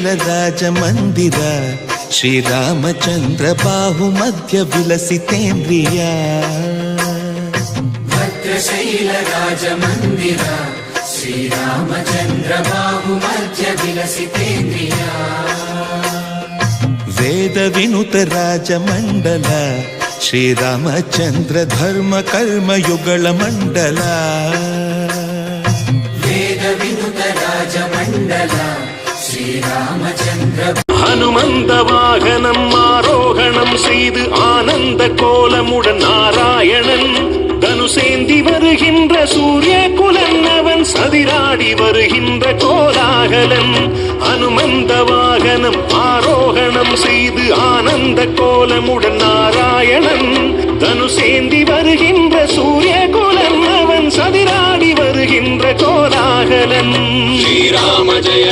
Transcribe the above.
ಭದ್ರಶೈಲರಾಜಮಂದಿರ ಶ್ರೀರಾಮಚಂದ್ರ ಬಾಹುಮಧ್ಯ ವಿಲಸಿತೇಂದ್ರಿಯ ಭದ್ರಶೈಲರಾಜಮಂದಿರ ಶ್ರೀರಾಮಚಂದ್ರ ಬಾಹುಮಧ್ಯ ವಿಲಸಿತೇಂದ್ರಿಯ ವೇದ ವಿನುತ ರಾಜಮಂಡಲ ಶ್ರೀರಾಮಚಂದ್ರ ಧರ್ಮ ಕರ್ಮಯುಗಳ ಮಂಡಲ ವೇದ ವಿನುತ ರಾಜಮಂಡಲ ಶ್ರೀರಾಮಚಂದ್ರ ஹனுமந்த வாகனம் ஆரோகணம் செய்து ஆனந்த கோலமுடன் நாராயணன் தனுசேந்தி வருகின்ற சூரிய குலன் அவன் சதிராடி வருகின்ற கோலாகலன் ஹனுமந்த வாகனம் ஆரோகணம் செய்து ஆனந்த கோலமுடன் நாராயணன் தனுசேந்தி வருகின்ற சூரிய குலன் அவன் சதிராடி வருகின்ற கோலாகலன் ஸ்ரீராம ஜெய